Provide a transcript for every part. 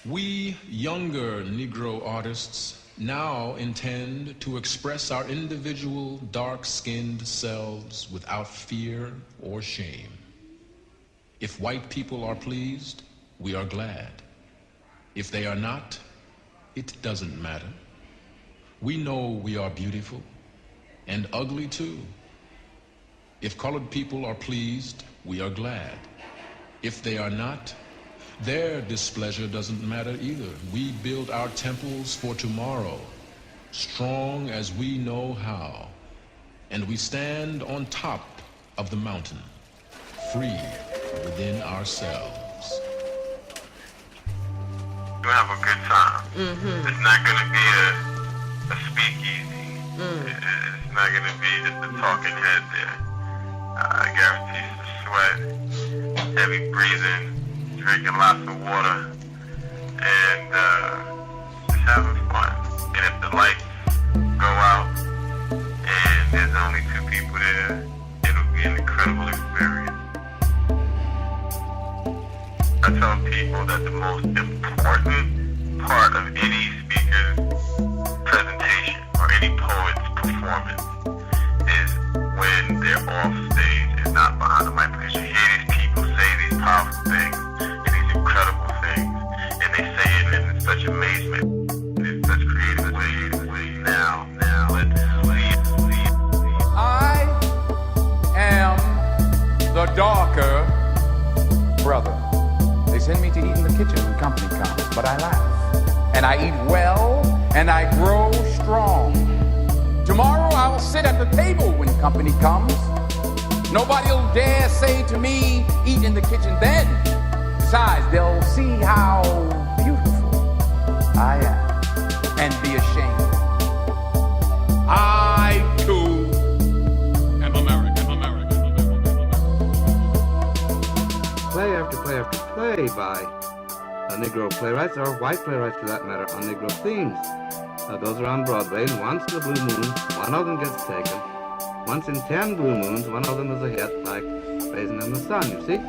We younger Negro artists now intend to express our individual dark-skinned selves without fear or shame. If white people are pleased, we are glad. If they are not, it doesn't matter. We know we are beautiful and ugly too. If colored people are pleased, we are glad. If they are not, their displeasure doesn't matter either. We build our temples for tomorrow, strong as we know how, and we stand on top of the mountain, free within ourselves. You have a good time. Mm-hmm. It's not going to be a speakeasy. It's not going to be just a talking head there. I guarantee you the sweat, heavy breathing, drinking lots of water, and just having fun. And if the lights go out and there's only 2 people there, it'll be an incredible experience. I tell people that the most important part of any speaker's presentation or any poet's performance is when they're off stage and not behind the microphone. You hear these people say these powerful things and these incredible things, and they say it in such amazement, in such creative ways. Now, let's see. I am the darker brother. They send me to eat in the kitchen when company comes, but I laugh. And I eat well, and I grow strong. Tomorrow I will sit at the table when company comes. Nobody'll dare say to me, eat in the kitchen then. Besides, they'll see how beautiful I am and be ashamed. I, too, am American. Play after play after play by Negro playwrights, or white playwrights for that matter, on Negro themes. Those are on Broadway, and once in a blue moon, one of them gets taken. Once in 10 blue moons, one of them is a hit, like Raisin in the Sun, you see?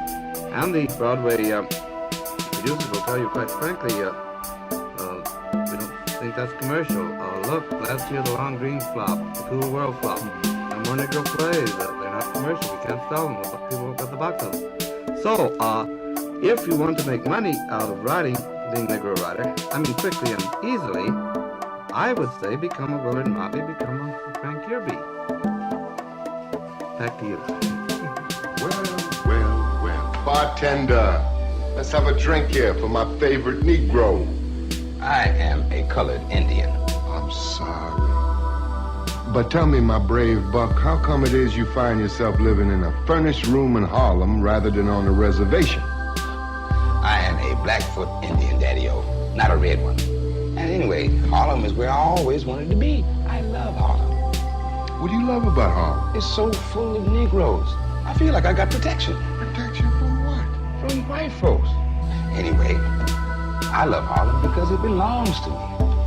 And the Broadway producers will tell you quite frankly, we don't think that's commercial. Look, last year the Long Green flop, the Cool World flop. No more Negro plays, they're not commercial, we can't sell them, people won't get the box office. So, if you want to make money out of writing, being a Negro writer, I mean quickly and easily, I would say become a Willard Mobby, become a Frank Kirby. Back to you. Well. Bartender, let's have a drink here for my favorite Negro. I am a colored Indian. I'm sorry. But tell me, my brave buck, how come it is you find yourself living in a furnished room in Harlem rather than on a reservation? I am a Blackfoot Indian, Daddy-O, not a red one. And anyway, Harlem is where I always wanted to be. I love Harlem. What do you love about Harlem? It's so full of Negroes. I feel like I got protection. Protection from what? From white folks. Anyway, I love Harlem because it belongs to me.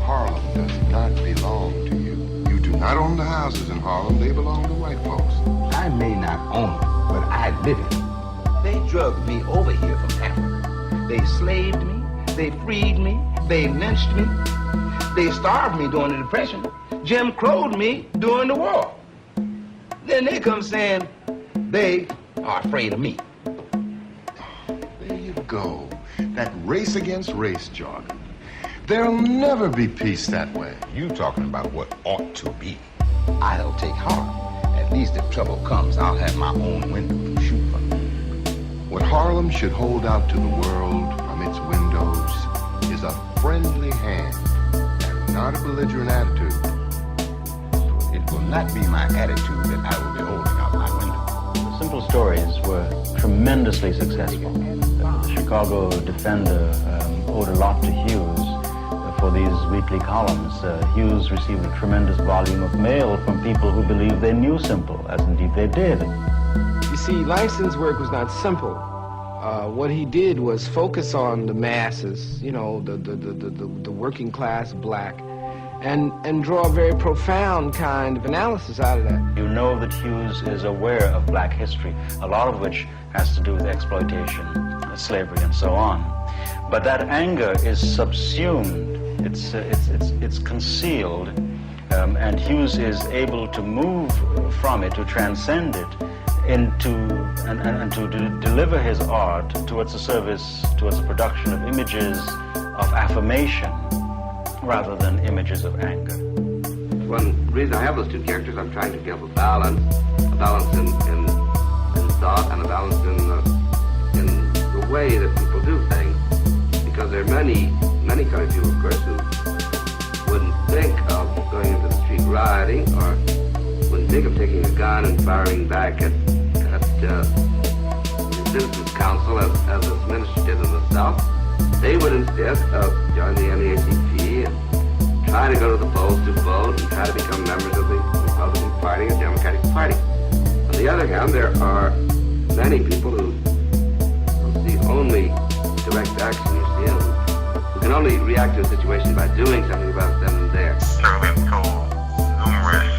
Harlem does not belong to you. You do not own the houses in Harlem. They belong to white folks. I may not own them, but I live in them. They drugged me over here from Africa. They slaved me. They freed me. They lynched me. They starved me during the Depression. Jim Crowed me during the war. Then they come saying they are afraid of me. There you go. That race against race jargon. There'll never be peace that way. You talking about what ought to be. I'll take Harlem. At least if trouble comes, I'll have my own window to shoot from. What Harlem should hold out to the world from its windows is a friendly hand and not a belligerent attitude. It will not be my attitude that I will be holding out my window. The Simple Stories were tremendously successful. The Chicago Defender owed a lot to Hughes for these weekly columns. Hughes received a tremendous volume of mail from people who believed they knew Simple, as indeed they did. You see, Langston's work was not simple. What he did was focus on the masses, you know, the working class black, and draw a very profound kind of analysis out of that. You know that Hughes is aware of black history, a lot of which has to do with exploitation, slavery, and so on. But that anger is subsumed, it's concealed, and Hughes is able to move from it, to transcend it, and to deliver his art towards a service, towards a production of images of affirmation rather than images of anger. One reason I have those two characters, I'm trying to give a balance in thought and a balance in the way that people do things. Because there are many kind of people, of course, who wouldn't think of going into the street rioting, or wouldn't think of taking a gun and firing back at the Citizens Council as this minister did in the South. They would instead join the NAACP and try to go to the polls to vote and try to become members of the Republican Party or Democratic Party. On the other hand, there are many people who see only direct action, you see, who can only react to a situation by doing something about it then and there. Certainly I've told numerous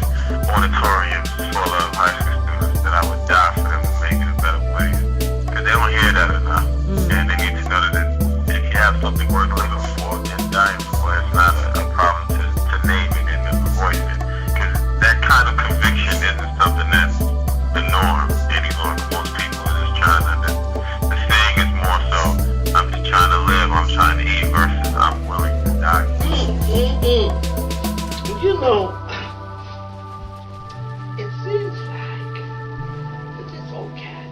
auditoriums full of high school students that I would die for them to make it a better place. Because they don't hear that enough. And they need to know that if you have something worth living for and dying for, it's not a problem to name it and to voice it. Because that kind of conviction isn't something that's the norm any longer. Most people are just trying to, the saying is more so, I'm just trying to live, I'm trying to eat versus I'm willing to die. You know, it seems like that this old cat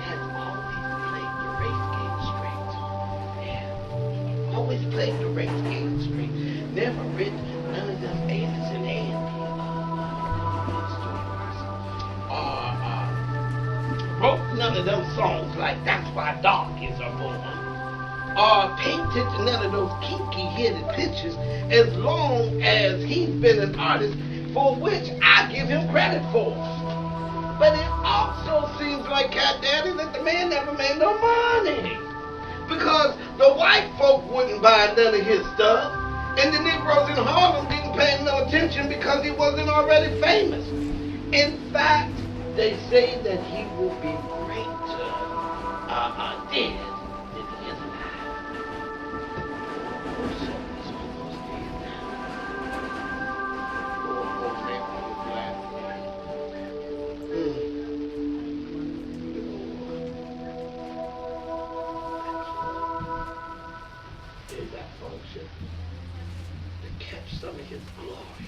has always played the race game straight. Yeah. Always played the race game straight. Never written none of them A's and Andy stories. Wrote none of them songs like That's Why Darkies Are Born. Or painted none of those kinky-headed pictures, as long as he's been an artist, for which I give him credit for. But it also seems like, Cat Daddy, that the man never made no money. Because the white folk wouldn't buy none of his stuff, and the Negroes in Harlem didn't pay him no attention because he wasn't already famous. In fact, they say that he will be greater dead than he is alive. Is that function to catch some of his glory?